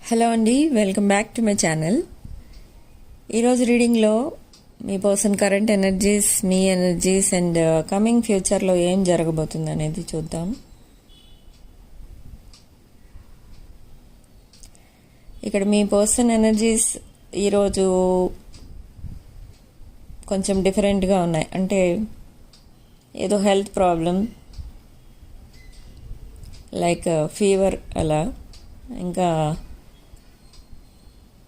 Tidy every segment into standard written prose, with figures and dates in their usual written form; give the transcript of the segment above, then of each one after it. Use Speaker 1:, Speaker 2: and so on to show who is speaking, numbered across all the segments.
Speaker 1: Hello అండి, welcome back to my channel. ఈరోజు రీడింగ్లో మీ పర్సన్ కరెంట్ ఎనర్జీస్, మీ ఎనర్జీస్ అండ్ కమింగ్ ఫ్యూచర్లో ఏం జరగబోతుంది అనేది చూద్దాం. ఇక్కడ మీ పర్సన్ ఎనర్జీస్ ఈరోజు కొంచెం డిఫరెంట్గా ఉన్నాయి. అంటే ఏదో హెల్త్ ప్రాబ్లం లైక్ ఫీవర్ అలా, ఇంకా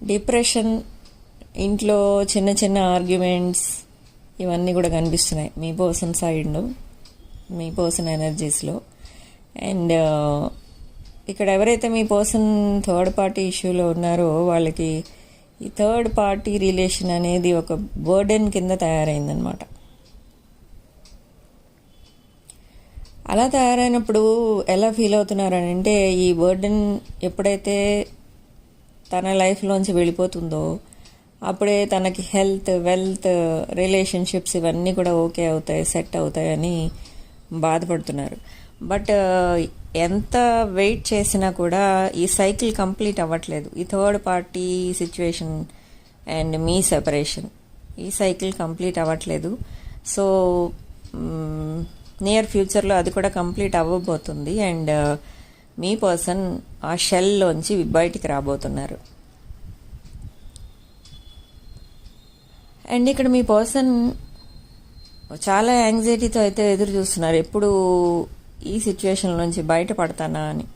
Speaker 1: డిప్రెషన్, ఇంట్లో చిన్న చిన్న ఆర్గ్యుమెంట్స్, ఇవన్నీ కూడా కనిపిస్తున్నాయి మీ పర్సన్ సైడ్లో, మీ పర్సన్ ఎనర్జీస్లో. అండ్ ఇక్కడ ఎవరైతే మీ పర్సన్ థర్డ్ పార్టీ ఇష్యూలో ఉన్నారో వాళ్ళకి ఈ థర్డ్ పార్టీ రిలేషన్ అనేది ఒక బర్డెన్ కింద తయారైందనమాట. అలా తయారైనప్పుడు ఎలా ఫీల్ అవుతున్నారని అంటే, ఈ బర్డెన్ ఎప్పుడైతే తన లైఫ్లోంచి వెళ్ళిపోతుందో అప్పుడే తనకి హెల్త్, వెల్త్, రిలేషన్షిప్స్ ఇవన్నీ కూడా ఓకే అవుతాయి, సెట్ అవుతాయని బాధపడుతున్నారు. బట్ ఎంత వెయిట్ చేసినా కూడా ఈ సైకిల్ కంప్లీట్ అవ్వట్లేదు. ఈ third party situation and me separation, ఈ సైకిల్ కంప్లీట్ అవ్వట్లేదు. సో నియర్ ఫ్యూచర్లో అది కూడా కంప్లీట్ అవ్వబోతుంది. అండ్ మీ పర్సన్ ఆ షెల్లోంచి బయటికి రాబోతున్నారు. అండ్ ఇక్కడ మీ పర్సన్ చాలా యాంగ్జైటీతో అయితే ఎదురు చూస్తున్నారు, ఎప్పుడు ఈ సిచ్యువేషన్ నుంచి బయటపడతానా అని.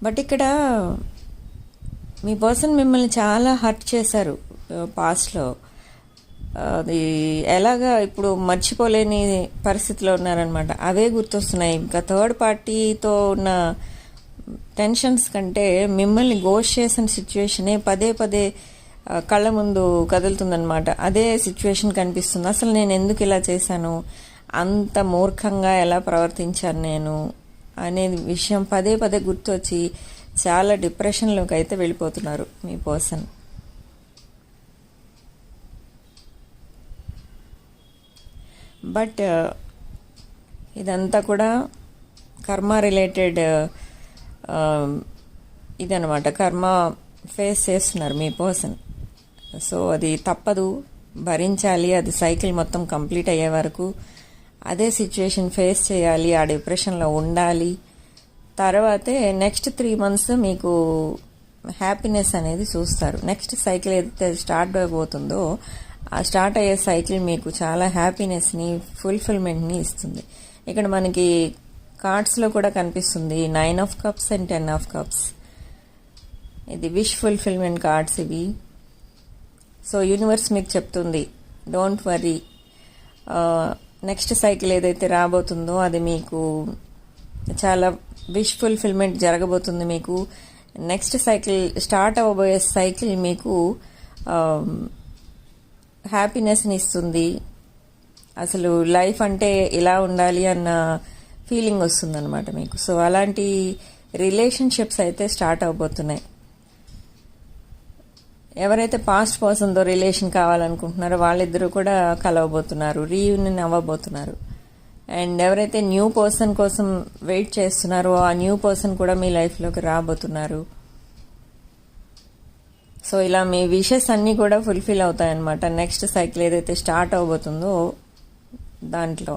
Speaker 1: బట్ ఇక్కడ మీ పర్సన్ మిమ్మల్ని చాలా హర్ట్ చేశారు పాస్ట్లో. అది ఎలాగా ఇప్పుడు మర్చిపోలేని పరిస్థితిలో ఉన్నారనమాట. అవే గుర్తొస్తున్నాయి. ఇంకా థర్డ్ పార్టీతో ఉన్న టెన్షన్స్ కంటే మిమ్మల్ని గోష్ చేసిన సిచ్యువేషనే పదే పదే కళ్ళ ముందు కదులుతుందనమాట. అదే సిచ్యువేషన్ కనిపిస్తుంది. అసలు నేను ఎందుకు ఇలా చేశాను, అంత మూర్ఖంగా ఎలా ప్రవర్తించాను నేను అనే విషయం పదే పదే గుర్తొచ్చి చాలా డిప్రెషన్లోకి అయితే వెళ్ళిపోతున్నారు మీ పర్సన్. బట్ ఇదంతా కూడా కర్మ రిలేటెడ్ ఇదనమాట. కర్మ ఫేస్ చేస్తున్నారు మీ పర్సన్. సో అది తప్పదు, భరించాలి. అది సైకిల్ మొత్తం కంప్లీట్ అయ్యే వరకు అదే సిచ్యువేషన్ ఫేస్ చేయాలి, ఆ డిప్రెషన్లో ఉండాలి. తర్వాతే నెక్స్ట్ 3 months మీకు హ్యాపీనెస్ అనేది చూస్తారు. నెక్స్ట్ సైకిల్ ఏదైతే స్టార్ట్ అయిపోతుందో ఆ స్టార్ట్ అయ్యే సైకిల్ మీకు చాలా హ్యాపీనెస్ని, ఫుల్ఫిల్మెంట్ని ఇస్తుంది. ఇక్కడ మనకి కార్డ్స్లో కూడా కనిపిస్తుంది 9 of Cups and 10 of Cups. ఇది విష్ ఫుల్ఫిల్మెంట్ కార్డ్స్ ఇవి. సో యూనివర్స్ మీకు చెప్తుంది, డోంట్ వర్రీ, నెక్స్ట్ సైకిల్ ఏదైతే రాబోతుందో అది మీకు చాలా విష్ ఫుల్ఫిల్మెంట్ జరగబోతుంది. మీకు నెక్స్ట్ సైకిల్ స్టార్ట్ అవ్వబోయే సైకిల్ మీకు హ్యాపీనెస్ని ఇస్తుంది. అసలు లైఫ్ అంటే ఇలా ఉండాలి అన్న ఫీలింగ్ వస్తుంది అనమాట మీకు. సో అలాంటి రిలేషన్షిప్స్ అయితే స్టార్ట్ అవబోతున్నాయి. ఎవరైతే పాస్ట్ పర్సన్తో రిలేషన్ కావాలనుకుంటున్నారో వాళ్ళిద్దరూ కూడా కలవబోతున్నారు, రీయూనియన్ అవ్వబోతున్నారు. అండ్ ఎవరైతే న్యూ పర్సన్ కోసం వెయిట్ చేస్తున్నారో ఆ న్యూ పర్సన్ కూడా మీ లైఫ్లోకి రాబోతున్నారు. సో ఇలా మీ విషెస్ అన్నీ కూడా ఫుల్ఫిల్ అవుతాయన్నమాట నెక్స్ట్ సైకిల్ ఏదైతే స్టార్ట్ అవబోతుందో దాంట్లో.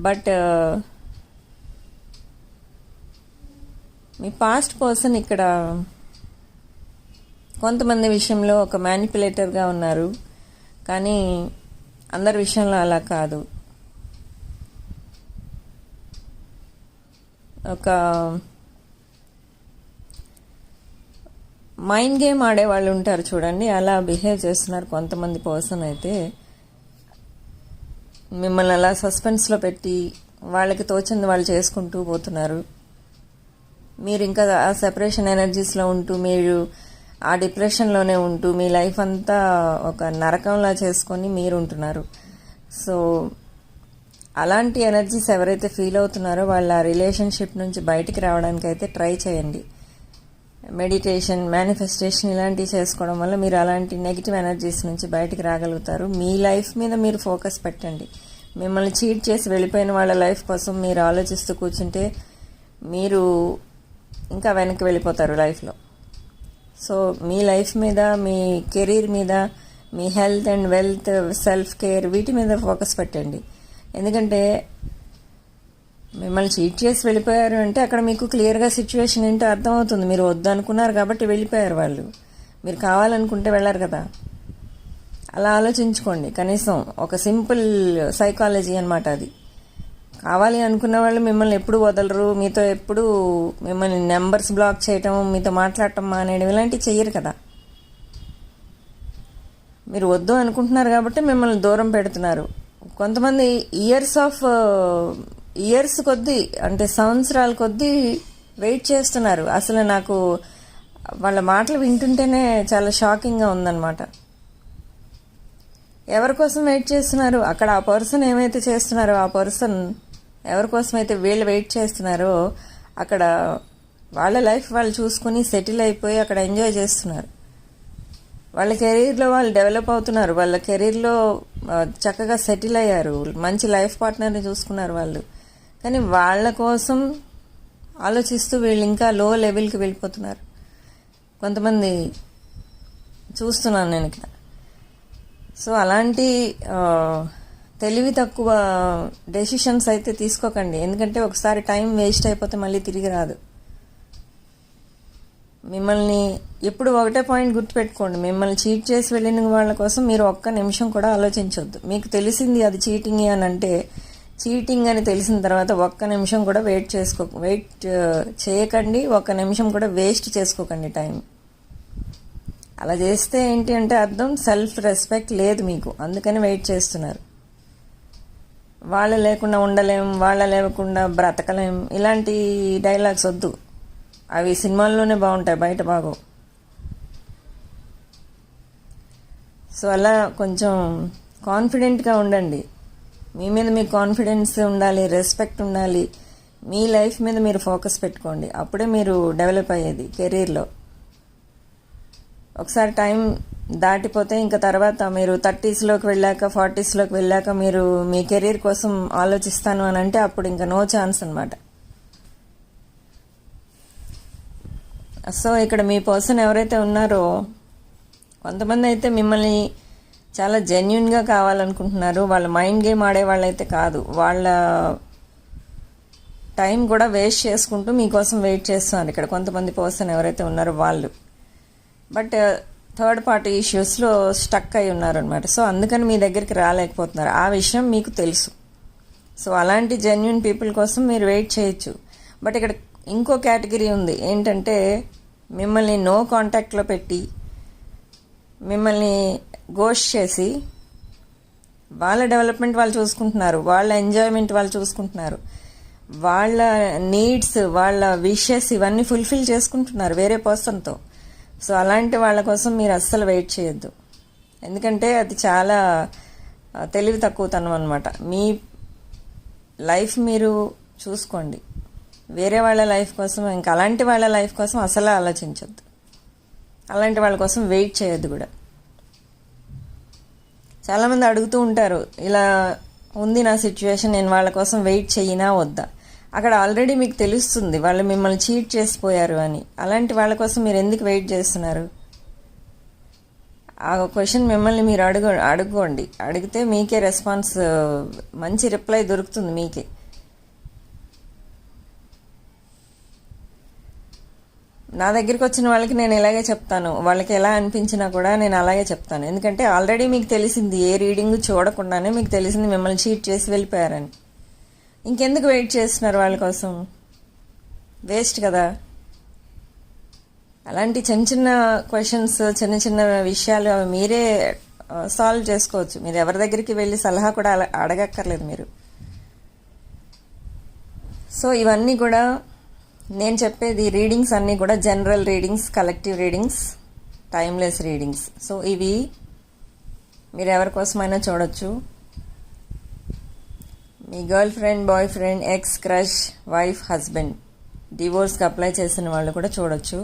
Speaker 1: బట్ మీ పాస్ట్ పర్సన్ ఇక్కడ కొంతమంది విషయంలో ఒక మ్యానిపులేటర్గా ఉన్నారు, కానీ అందరి విషయంలో అలా కాదు. ఒక మైండ్ గేమ్ ఆడేవాళ్ళు ఉంటారు చూడండి, అలా బిహేవ్ చేస్తున్నారు కొంతమంది పర్సన్ అయితే. మిమ్మల్ని అలా సస్పెన్స్లో పెట్టి వాళ్ళకి తోచింది వాళ్ళు చేసుకుంటూ పోతున్నారు. మీరు ఇంకా ఆ సెపరేషన్ ఎనర్జీస్లో ఉంటూ, మీరు ఆ డిప్రెషన్లోనే ఉంటూ మీ లైఫ్ అంతా ఒక నరకంలా చేసుకొని మీరు ఉంటున్నారు. సో అలాంటి ఎనర్జీస్ ఎవరైతే ఫీల్ అవుతున్నారో వాళ్ళ రిలేషన్షిప్ నుంచి బయటికి రావడానికి అయితే ట్రై చేయండి. మెడిటేషన్, మేనిఫెస్టేషన్ ఇలాంటివి చేసుకోవడం వల్ల మీరు అలాంటి నెగిటివ్ ఎనర్జీస్ నుంచి బయటికి రాగలుగుతారు. మీ లైఫ్ మీద మీరు ఫోకస్ పెట్టండి. మిమ్మల్ని చీట్ చేసి వెళ్ళిపోయిన వాళ్ళ లైఫ్ కోసం మీరు ఆలోచిస్తూ కూర్చుంటే మీరు ఇంకా వెనక్కి వెళ్ళిపోతారు లైఫ్లో. సో మీ లైఫ్ మీద, మీ కెరీర్ మీద, మీ health and wealth, self care, వీటి మీద ఫోకస్ పెట్టండి. ఎందుకంటే మిమ్మల్ని చీట్ చేసి వెళ్ళిపోయారు అంటే అక్కడ మీకు క్లియర్గా సిచ్యువేషన్ ఏంటో అర్థమవుతుంది. మీరు వద్దు అనుకున్నారు కాబట్టి వెళ్ళిపోయారు వాళ్ళు. మీరు కావాలనుకుంటే వెళ్ళారు కదా. అలా ఆలోచించుకోండి. కనీసం ఒక సింపుల్ సైకాలజీ అనమాట అది. కావాలి అనుకున్న వాళ్ళు మిమ్మల్ని ఎప్పుడు వదలరు. మీతో ఎప్పుడు మిమ్మల్ని నెంబర్స్ బ్లాక్ చేయటం, మీతో మాట్లాడటం మానేయడం ఇలాంటివి చెయ్యరు కదా. మీరు వద్దు అనుకుంటున్నారు కాబట్టి మిమ్మల్ని దూరం పెడుతున్నారు. కొంతమంది ఇయర్స్ కొద్దీ, అంటే సంవత్సరాల కొద్దీ వెయిట్ చేస్తున్నారు. అసలు నాకు వాళ్ళ మాటలు వింటుంటేనే చాలా షాకింగ్గా ఉందన్నమాట. ఎవరి కోసం వెయిట్ చేస్తున్నారు? అక్కడ ఆ పర్సన్ ఏమైతే చేస్తున్నారో, ఆ పర్సన్ ఎవరి కోసం అయితే వీళ్ళు వెయిట్ చేస్తున్నారో అక్కడ వాళ్ళ లైఫ్ వాళ్ళు చూసుకుని సెటిల్ అయిపోయి అక్కడ ఎంజాయ్ చేస్తున్నారు. వాళ్ళ కెరీర్లో వాళ్ళు డెవలప్ అవుతున్నారు. వాళ్ళ కెరీర్లో చక్కగా సెటిల్ అయ్యారు. మంచి లైఫ్ పార్ట్నర్ని చూసుకున్నారు వాళ్ళు. కానీ వాళ్ళ కోసం ఆలోచిస్తూ వీళ్ళు ఇంకా లో లెవెల్కి వెళ్ళిపోతున్నారు. కొంతమంది చూస్తున్నాను నేను ఇక్కడ. సో అలాంటి తెలివి తక్కువ డెసిషన్స్ అయితే తీసుకోకండి. ఎందుకంటే ఒకసారి టైం వేస్ట్ అయిపోతే మళ్ళీ తిరిగి రాదు. మిమ్మల్ని ఎప్పుడు ఒకటే పాయింట్ గుర్తుపెట్టుకోండి. మిమ్మల్ని చీట్ చేసి వెళ్ళిన వాళ్ళ కోసం మీరు ఒక్క నిమిషం కూడా ఆలోచించవద్దు. మీకు తెలిసింది అది చీటింగ్ అని అంటే, చీటింగ్ అని తెలిసిన తర్వాత ఒక్క నిమిషం కూడా వెయిట్ చేయకండి. ఒక్క నిమిషం కూడా వేస్ట్ చేసుకోకండి టైం. అలా చేస్తే ఏంటి అంటే అర్థం సెల్ఫ్ రెస్పెక్ట్ లేదు మీకు, అందుకని వెయిట్ చేస్తున్నారు. వాళ్ళు లేకుండా ఉండలేం, వాళ్ళ లేకుండా బ్రతకలేం, ఇలాంటి డైలాగ్స్ వద్దు. అవి సినిమాల్లోనే బాగుంటాయి, బయట బాగో. సో అలా కొంచెం కాన్ఫిడెంట్గా ఉండండి. మీ మీద మీకు కాన్ఫిడెన్స్ ఉండాలి, రెస్పెక్ట్ ఉండాలి. మీ లైఫ్ మీద మీరు ఫోకస్ పెట్టుకోండి. అప్పుడే మీరు డెవలప్ అయ్యేది కెరీర్లో. ఒకసారి టైం దాటిపోతే ఇంకా తర్వాత మీరు 30స్లోకి వెళ్ళాక, 40స్లోకి వెళ్ళాక మీరు మీ కెరీర్ కోసం ఆలోచిస్తాను అని అంటే అప్పుడు ఇంకా నో ఛాన్స్ అనమాట. సో ఇక్కడ మీ పర్సన్ ఎవరైతే ఉన్నారో, కొంతమంది అయితే మిమ్మల్ని చాలా జెన్యున్గా కావాలనుకుంటున్నారు. వాళ్ళ మైండ్ గేమ్ ఆడే వాళ్ళైతే కాదు. వాళ్ళ టైం కూడా వేస్ట్ చేసుకుంటూ మీకోసం వెయిట్ చేస్తున్నారు ఇక్కడ కొంతమంది పర్సన్ ఎవరైతే ఉన్నారో వాళ్ళు. బట్ థర్డ్ పార్టీ ఇష్యూస్లో స్టక్ అయి ఉన్నారనమాట. సో అందుకని మీ దగ్గరికి రాలేకపోతున్నారు. ఆ విషయం మీకు తెలుసు. సో అలాంటి జెన్యున్ పీపుల్ కోసం మీరు వెయిట్ చేయొచ్చు. బట్ ఇక్కడ ఇంకో కేటగిరీ ఉంది. ఏంటంటే మిమ్మల్ని నో కాంటాక్ట్లో పెట్టి, మిమ్మల్ని గోస్ట్ చేసి, వాళ్ళ డెవలప్మెంట్ వాళ్ళు చూసుకుంటున్నారు, వాళ్ళ ఎంజాయ్మెంట్ వాళ్ళు చూసుకుంటున్నారు, వాళ్ళ నీడ్స్, వాళ్ళ విషెస్ ఇవన్నీ ఫుల్ఫిల్ చేసుకుంటున్నారు వేరే పర్సన్తో. సో అలాంటి వాళ్ళ కోసం మీరు అస్సలు వెయిట్ చేయొద్దు. ఎందుకంటే అది చాలా తెలివి తక్కువతనం అనమాట. మీ లైఫ్ మీరు చూసుకోండి. వేరే వాళ్ళ లైఫ్ కోసం, ఇంకా అలాంటి వాళ్ళ లైఫ్ కోసం అసలు ఆలోచించొద్దు. అలాంటి వాళ్ళ కోసం వెయిట్ చేయొద్దు కూడా. చాలామంది అడుగుతూ ఉంటారు, ఇలా ఉంది నా సిచ్యువేషన్, నేను వాళ్ళ కోసం వెయిట్ చెయ్యినా వద్దా? అక్కడ ఆల్రెడీ మీకు తెలుస్తుంది వాళ్ళు మిమ్మల్ని చీట్ చేసిపోయారు అని. అలాంటి వాళ్ళ కోసం మీరు ఎందుకు వెయిట్ చేస్తున్నారు? ఆ క్వశ్చన్ మిమ్మల్ని మీరు అడుగుకోండి. అడిగితే మీకే రెస్పాన్స్, మంచి రిప్లై దొరుకుతుంది మీకే. నా దగ్గరికి వచ్చిన వాళ్ళకి నేను ఇలాగే చెప్తాను. వాళ్ళకి ఎలా అనిపించినా కూడా నేను అలాగే చెప్తాను. ఎందుకంటే ఆల్రెడీ మీకు తెలిసింది, ఏ రీడింగ్ చూడకుండానే మీకు తెలిసింది మిమ్మల్ని చీట్ చేసి వెళ్ళిపోయారని. ఇంకెందుకు వెయిట్ చేస్తున్నారు వాళ్ళ కోసం? వేస్ట్ కదా. అలాంటి చిన్న చిన్న క్వశ్చన్స్, చిన్న చిన్న విషయాలు అవి మీరే సాల్వ్ చేసుకోవచ్చు. మీరు ఎవరి దగ్గరికి వెళ్ళి సలహా కూడా అడగక్కర్లేదు మీరు. సో ఇవన్నీ కూడా నేను చెప్పేది రీడింగ్స్ అన్నీ కూడా general readings, collective readings, timeless readings. So ఇవి మీరు ఎవరి కోసమైనా చూడొచ్చు. మీ girlfriend, boyfriend, ex, crush, wife, husband, డివోర్స్కి అప్లై చేసిన వాళ్ళు కూడా చూడొచ్చు.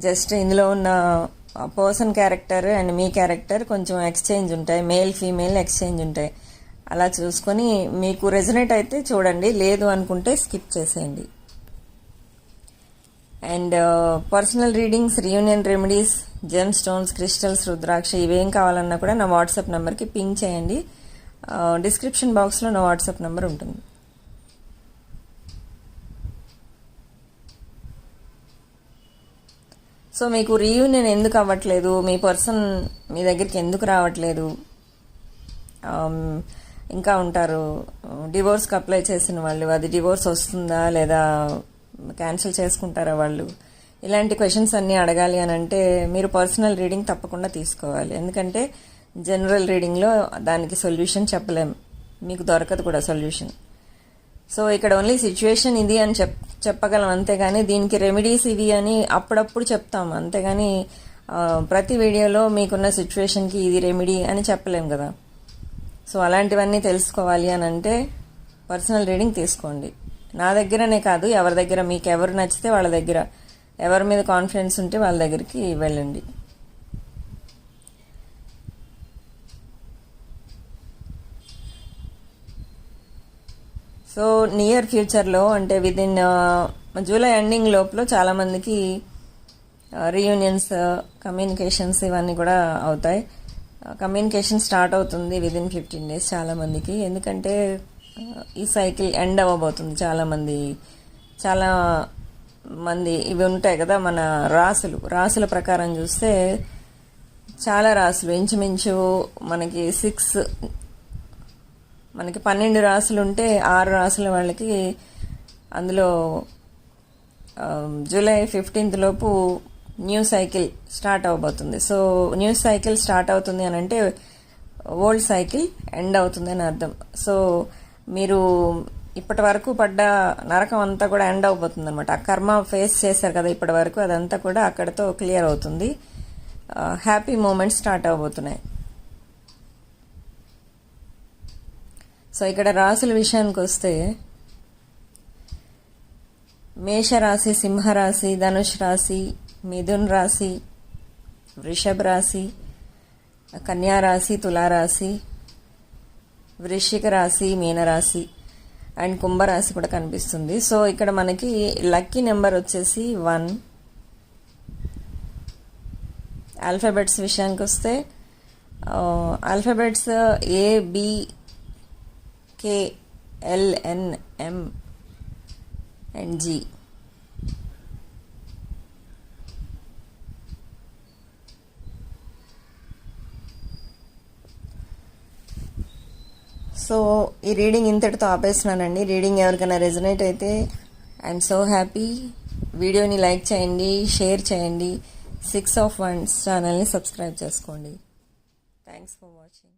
Speaker 1: జస్ట్ ఇందులో ఉన్న పర్సన్ క్యారెక్టర్ అండ్ మీ క్యారెక్టర్ కొంచెం ఎక్స్చేంజ్ ఉంటాయి, మేల్ ఫీమేల్ ఎక్స్చేంజ్ ఉంటాయి. అలా చూసుకొని మీకు రెజనేట్ అయితే చూడండి, లేదు అనుకుంటే స్కిప్ చేసేయండి. And personal readings, reunion remedies, gem stones, crystals, rudraksha ఇవేం కావాలన్నా కూడా నా వాట్సాప్ నెంబర్కి పింక్ చేయండి. డిస్క్రిప్షన్ బాక్స్లో నా వాట్సాప్ నెంబర్ ఉంటుంది. సో మీకు రీయూనియన్ ఎందుకు అవ్వట్లేదు, మీ పర్సన్ మీ దగ్గరికి ఎందుకు రావట్లేదు, ఇంకా ఉంటారు డివోర్స్కి అప్లై చేసిన వాళ్ళు, అది డివోర్స్ వస్తుందా లేదా క్యాన్సిల్ చేసుకుంటారా వాళ్ళు, ఇలాంటి క్వశ్చన్స్ అన్నీ అడగాలి అని అంటే మీరు పర్సనల్ రీడింగ్ తప్పకుండా తీసుకోవాలి. ఎందుకంటే జనరల్ రీడింగ్లో దానికి సొల్యూషన్ చెప్పలేం, మీకు దొరకదు కూడా సొల్యూషన్. సో ఇక్కడ ఓన్లీ సిచ్యువేషన్ ఇది అని చెప్పగలం, అంతేగాని దీనికి రెమెడీస్ ఇవి అని అప్పుడప్పుడు చెప్తాం, అంతేగాని ప్రతి వీడియోలో మీకున్న సిచ్యువేషన్కి ఇది రెమెడీ అని చెప్పలేం కదా. సో అలాంటివన్నీ తెలుసుకోవాలి అని అంటే పర్సనల్ రీడింగ్ తీసుకోండి. నా దగ్గరనే కాదు, ఎవరి దగ్గర మీకు ఎవరు నచ్చితే వాళ్ళ దగ్గర, ఎవరి మీద కాన్ఫిడెన్స్ ఉంటే వాళ్ళ దగ్గరికి వెళ్ళండి. సో నియర్ ఫ్యూచర్లో అంటే విదిన్ జూలై ఎండింగ్ లోపల చాలామందికి రీయూనియన్స్, కమ్యూనికేషన్స్ ఇవన్నీ కూడా అవుతాయి. కమ్యూనికేషన్ స్టార్ట్ అవుతుంది విదిన్ 15 days చాలామందికి. ఎందుకంటే ఈ సైకిల్ ఎండ్ అవ్వబోతుంది. చాలా మంది ఇవి ఉంటాయి కదా మన రాసుల ప్రకారం చూస్తే చాలా రాసులు ఇంచుమించు మనకి 12 రాసులు ఉంటే 6 రాసుల వాళ్ళకి అందులో జూలై 15th లోపు న్యూ సైకిల్ స్టార్ట్ అవబోతుంది. సో న్యూ సైకిల్ స్టార్ట్ అవుతుంది అని అంటే ఓల్డ్ సైకిల్ ఎండ్ అవుతుంది అని అర్థం. సో మీరు ఇప్పటి వరకు పడ్డ నరకం అంతా కూడా ఎండ్ అవబోతుంది అనమాట. ఆ కర్మ ఫేస్ చేశారు కదా ఇప్పటి వరకు, అదంతా కూడా అక్కడతో క్లియర్ అవుతుంది. హ్యాపీ మూమెంట్స్ స్టార్ట్ అవబోతున్నాయి. సో ఇక్కడ రాశుల విషయానికి వస్తే మేషరాశి, సింహరాశి, ధనుష్ రాశి, మిథున్ రాశి, వృషభ రాశి, కన్యా రాశి, తులారాశి, వృశ్చిక రాశి, మీనరాశి అండ్ కుంభరాశి కూడా కనిపిస్తుంది. సో ఇక్కడ మనకి లక్కీ నెంబర్ వచ్చేసి 1. ఆల్ఫాబెట్స్ విషయానికి వస్తే alphabets ABKLNM and G. So ఈ రీడింగ్ ఇంతటితో ఆపేస్తున్నానండి. రీడింగ్ ఎవరికైనా రెజొనేట్ అయితే ఐఎమ్ సో హ్యాపీ. వీడియోని లైక్ చేయండి, షేర్ చేయండి. 6 of Wands ఛానల్ని సబ్స్క్రైబ్ చేసుకోండి. Thanks for watching.